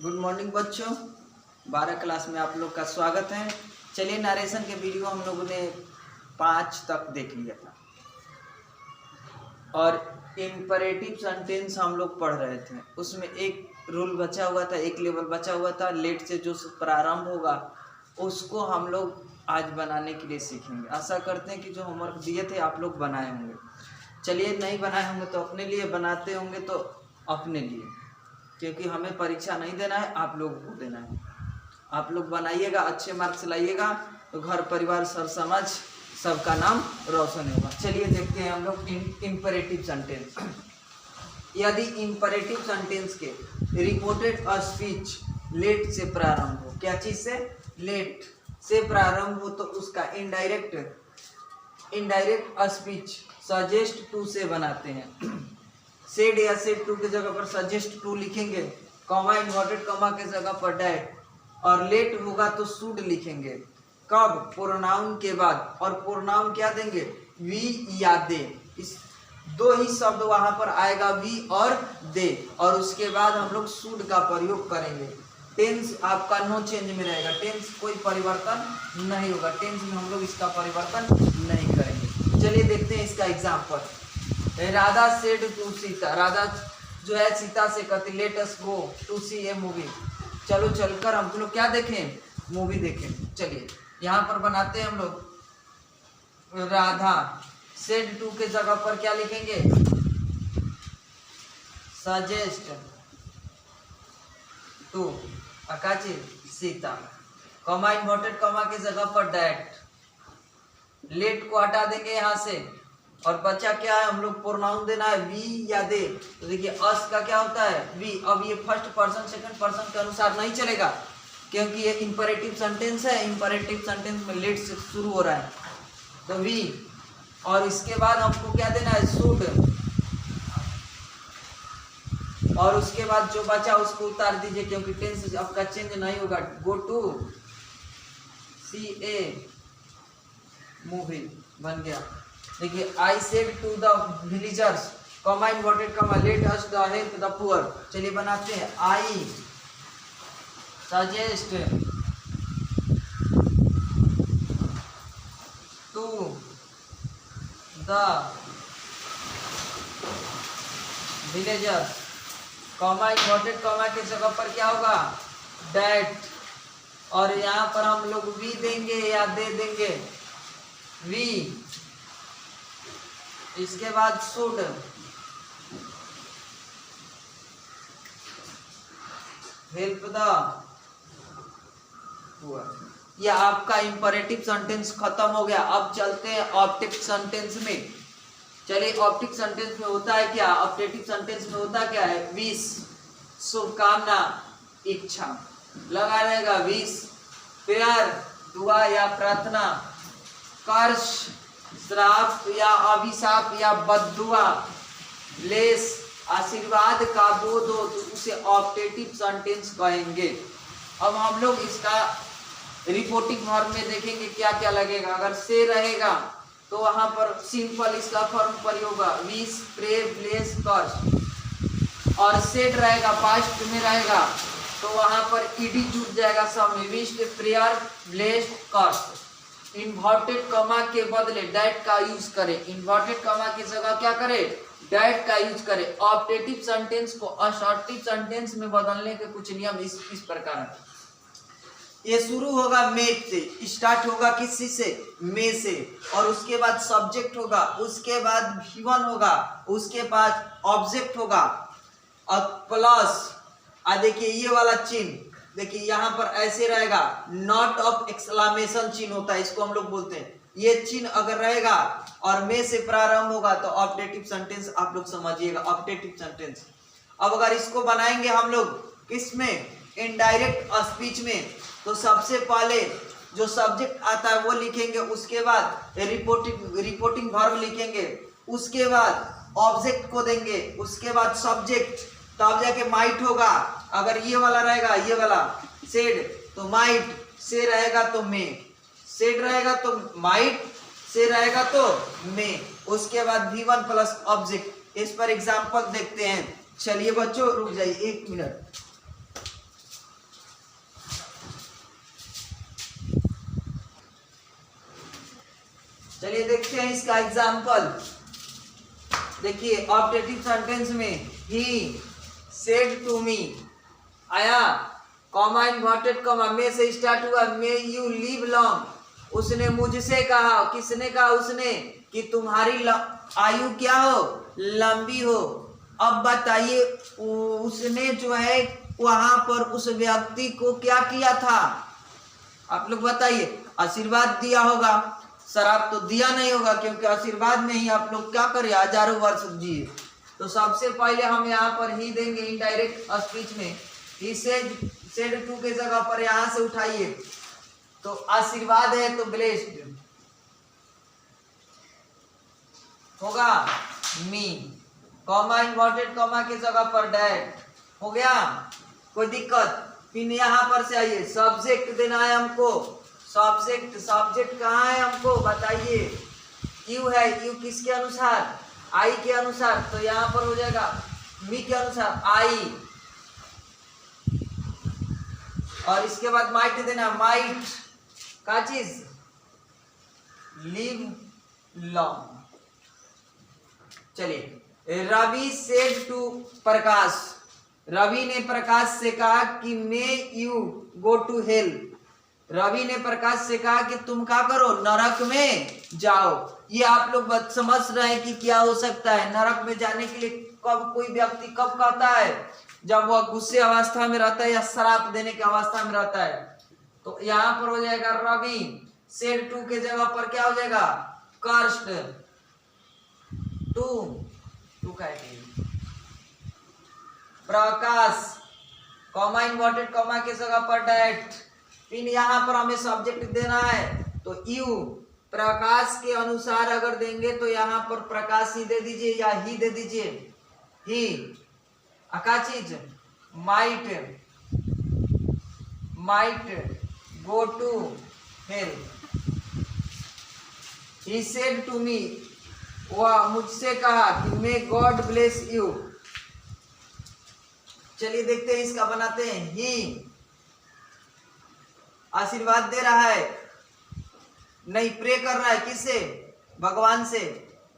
Good morning बच्चों, 12 class में आप लोग का स्वागत है। चलिए, नरेशन के वीडियो हम लोगों ने 5 तक देख लिया था और इम्परेटिव सेंटेंस हम लोग पढ़ रहे थे। उसमें एक रूल बचा हुआ था, एक लेवल बचा हुआ था। लेट से जो प्रारंभ होगा उसको हम लोग आज बनाने के लिए सीखेंगे। आशा करते हैं कि जो होमवर्क दिए थे आप लोग बनाए होंगे। चलिए, नहीं बनाए होंगे तो अपने लिए, बनाते होंगे तो अपने लिए, क्योंकि हमें परीक्षा नहीं देना है, आप लोगों को देना है। आप लोग बनाइएगा, अच्छे मार्क्स लाइएगा तो घर परिवार सर समाज सबका नाम रोशन होगा। चलिए देखते हैं हम लोग इम्परेटिव सेंटेंस। यदि इम्परेटिव सेंटेंस के रिपोर्टेड अ स्पीच लेट से प्रारंभ हो, क्या चीज से? लेट से प्रारंभ हो, तो उसका indirect uh speech suggest to से बनाते हैं। सेड या सेड टू की जगह पर सजेस्ट टू लिखेंगे, कॉमा इन्वर्टेड कॉमा के जगह पर डैट, और लेट होगा तो शुड लिखेंगे। कब? प्रोनाउन के बाद। और प्रोनाउन क्या देंगे? वी या दे। इस दो ही शब्द वहां पर आएगा, वी और दे, और उसके बाद हम लोग शुड का प्रयोग करेंगे। टेंस आपका नो चेंज में रहेगा, टेंस कोई परिवर्तन नहीं होगा। टेंस में हम लोग इसका परिवर्तन नहीं करेंगे। चलिए देखते हैं इसका example. Radha said to Sita, Radha जो है सीता से कहती let us go to see a movie, चलो चलकर हम लोग क्या देखें? मूवी देखें। चलिए यहाँ पर बनाते हैं हम लोग। राधा सेड टू के जगह पर क्या लिखेंगे? सजेस्ट टू अकाची सीता, कॉमा इन्वर्टेड कॉमा के जगह पर डैट। लेट को हटा देंगे यहाँ से, और बच्चा क्या है? हम लोग प्रोनाउन देना है वी या दे। तो देखिए अस का क्या होता है? वी। अब ये फर्स्ट पर्सन सेकंड पर्सन के अनुसार नहीं चलेगा, क्योंकि ये इंपरेटिव सेंटेंस है। इंपरेटिव सेंटेंस में लेट से शुरू हो रहा है, तो वी, और इसके बाद हमको क्या देना है? शुड, और उसके बाद जो बचा उसको उतार दीजिए, क्योंकि टेंस आपका चेंज नहीं होगा। गो टू सी ए मूवी बन गया। देखिए I said to the villagers, comma inverted comma, let us the help the poor. चलिए बनाते हैं। I suggest to the villagers, comma inverted comma के जगह पर क्या होगा? दैट, और यहाँ पर हम लोग वी देंगे या दे देंगे? वी। इसके बाद शुड, हेल्प द पुअर। यह आपका इंपरेटिव सेंटेंस खत्म हो गया। अब चलते हैं ऑप्टिक सेंटेंस में। चलिए, ऑप्टिक सेंटेंस में होता है क्या? ऑप्टेटिव सेंटेंस में होता क्या है? विश, शुभकामना, इच्छा लगा रहेगा। विश प्रेयर, दुआ या प्रार्थना। कर्ष, श्राप या अभिशाप या बद्दुआ। ब्लेस, आशीर्वाद का बोध हो तो उसे ऑप्टेटिव सेंटेंस कहेंगे। अब हम लोग इसका रिपोर्टिंग फॉर्म में देखेंगे क्या क्या लगेगा। अगर से रहेगा तो वहां पर सिंपल इसका फॉर्म प्रयोग होगा, विश, प्रे, ब्लेस, कर्स। और सेड रहेगा, पास्ट में रहेगा, तो वहां पर ईडी जुट जाएगा सब में। विश, प्रेयर, ब्लेस, कर्स। इन्वर्टेड कॉमा के बदले डैट का यूज करें। इन्वर्टेड कॉमा की जगह क्या करें? डैट का यूज करें। ऑप्टेटिव सेंटेंस को असर्टिव सेंटेंस में बदलने के कुछ नियम इस प्रकार है। ये शुरू होगा मेक से, स्टार्ट होगा किसी से? मे से, और उसके बाद सब्जेक्ट होगा, उसके बाद V1 होगा, उसके बाद ऑब्जेक्ट होगा, और प्लस देखिए ये वाला चिन्ह, देखिए यहाँ पर ऐसे रहेगा, नॉट ऑफ एक्सक्लेमेशन चिन्ह होता है, इसको हम लोग बोलते हैं। ये चिन्ह अगर रहेगा और मे से प्रारंभ होगा तो ऑप्टेटिव सेंटेंस आप लोग समझिएगा, ऑप्टेटिव सेंटेंस। अब अगर इसको बनाएंगे हम लोग किसमें? इनडायरेक्ट स्पीच में, तो सबसे पहले जो सब्जेक्ट आता है वो लिखेंगे, उसके बाद रिपोर्टिंग वर्ब लिखेंगे, उसके बाद ऑब्जेक्ट को देंगे, उसके बाद सब्जेक्ट, तब जाके माइट होगा। अगर ये वाला रहेगा, ये वाला सेड, तो माइट, से रहेगा तो मे, सेड रहेगा तो माइट, से रहेगा तो मे, उसके बाद V1 प्लस ऑब्जेक्ट। इस पर एग्जांपल देखते हैं। चलिए बच्चों रुक जाइए 1 मिनट। चलिए देखते हैं इसका एग्जाम्पल। देखिए ऑब्जेक्टिव सेंटेंस में ही सेड टू मी आया, कॉमा इन्वर्टेड कॉमा, में से स्टार्ट हुआ, मे यू लिव लॉन्ग। उसने मुझसे कहा, किसने कहा? उसने, कि तुम्हारी आयु क्या हो? लंबी हो। अब बताइए उसने जो है वहां पर उस व्यक्ति को क्या किया था? आप लोग बताइए। आशीर्वाद दिया होगा, शराब तो दिया नहीं होगा, क्योंकि आशीर्वाद में ही आप लोग क्या करें, हजारों वर्ष जिए। तो सबसे पहले हम यहाँ पर ही देंगे इनडायरेक्ट स्पीच में। ही सेड टू के जगह पर यहां से उठाइए, तो आशीर्वाद है तो ब्लेस्ड होगा मी, कॉमा इन्वर्टेड कॉमा की जगह पर डैड हो गया। कोई दिक्कत? फिर यहाँ पर से आइए, सब्जेक्ट देना है हमको। सब्जेक्ट कहाँ है हमको बताइए? यू है, यू किसके अनुसार? आई के अनुसार। तो यहाँ पर हो जाएगा मी के अनुसार आई, और इसके बाद माइट देना, माइट का चीज लिव लॉन्ग। चलिए, रवि सेड टू प्रकाश, रवि ने प्रकाश से कहा कि may you go to hell. Ravi ने प्रकाश से कहा कि तुम क्या करो, नरक में जाओ। ये आप लोग समझ रहे हैं कि क्या हो सकता है? नरक में जाने के लिए कब कोई व्यक्ति कब कहता है? जब वह गुस्से अवस्था में रहता है या श्राप देने की अवस्था में रहता है। तो यहाँ पर हो जाएगा रवि सेड टू के जगह पर क्या हो जाएगा? कर्स्ड टू का प्रकाश, कॉमा इन्वर्टेड कॉमा के जगह पर डैट। फिर यहाँ पर हमें सब्जेक्ट देना है, तो यू प्रकाश के अनुसार अगर देंगे तो यहाँ पर प्रकाश ही दे दीजिए या ही दे दीजिए। ही अका चीज might go to hell. He said to me, वह मुझसे कहा कि मे गॉड ब्लेस यू। चलिए देखते हैं इसका बनाते हैं। ही आशीर्वाद दे रहा है, नहीं प्रे कर रहा है, किससे? भगवान से।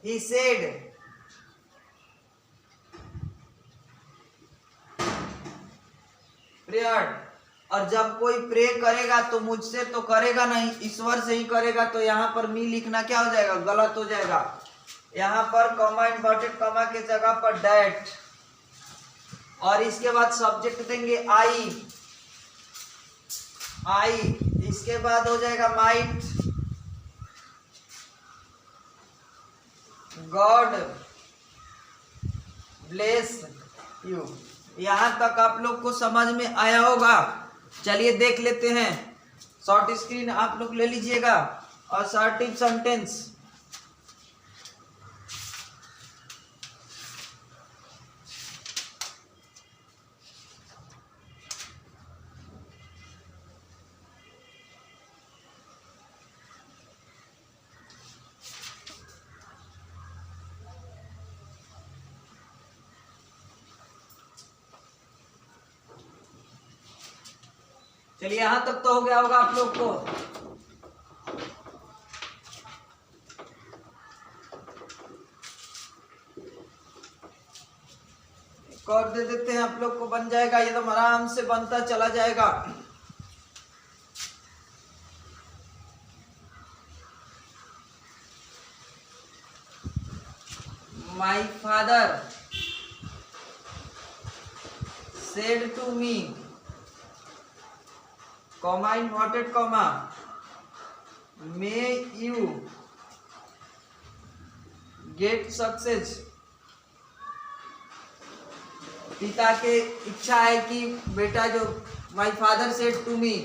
ही सेड प्रेयर, और जब कोई प्रे करेगा तो मुझसे तो करेगा नहीं, ईश्वर से ही करेगा। तो यहाँ पर मी लिखना क्या हो जाएगा? गलत हो जाएगा। यहाँ पर कॉमा इन्वर्टेड कॉमा के जगह पर डैट, और इसके बाद सब्जेक्ट देंगे आई, इसके बाद हो जाएगा माइट गॉड ब्लेस यू। यहां तक आप लोग को समझ में आया होगा। चलिए देख लेते हैं। शॉर्ट स्क्रीन आप लोग ले लीजिएगा। असर्टिव सेंटेंस, चलिए यहां तक तो हो गया होगा आप लोग को। एक और दे देते हैं आप लोग को, बन जाएगा ये, तो आराम से बनता चला जाएगा। My father said to me, comma inverted comma, may you get success. पिता के इच्छा है कि बेटा जो my father said to me,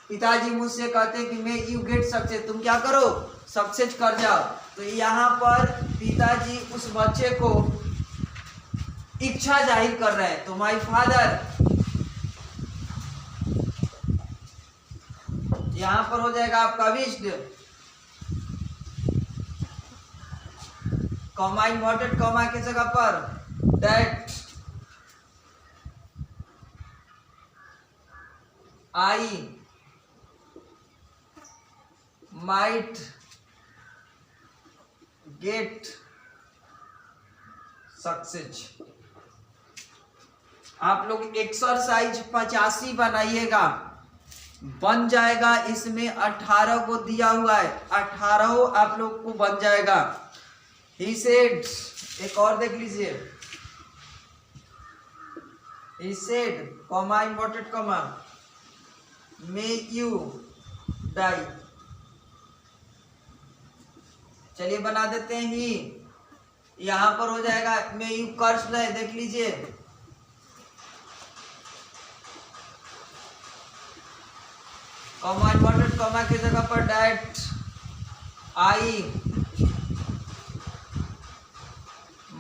पिताजी मुझसे कहते हैं कि मे यू गेट सक्सेस, तुम क्या करो, सक्सेस कर जाओ। तो यहाँ पर पिताजी उस बच्चे को इच्छा जाहिर कर रहे हैं। तो माय फादर यहां पर हो जाएगा आपका विश्ड, कॉमा इन्वर्टेड कॉमा की जगह पर that I might get success. आप लोग एक्सरसाइज 85 बनाइएगा, बन जाएगा। इसमें 18 को दिया हुआ है, 18 आप लोग को बन जाएगा। ही सेड, एक और देख लीजिए, he said comma inverted comma may you die. चलिए बना देते हैं ही, यहां पर हो जाएगा मे यू कर्स डाई, देख लीजिए। कॉमा इन्वर्टेड कॉमा की जगह पर डैट आई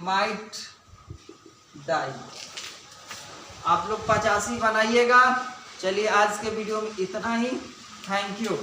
माइट डाई। आप लोग 85 बनाइएगा। चलिए आज के वीडियो में इतना ही। Thank you.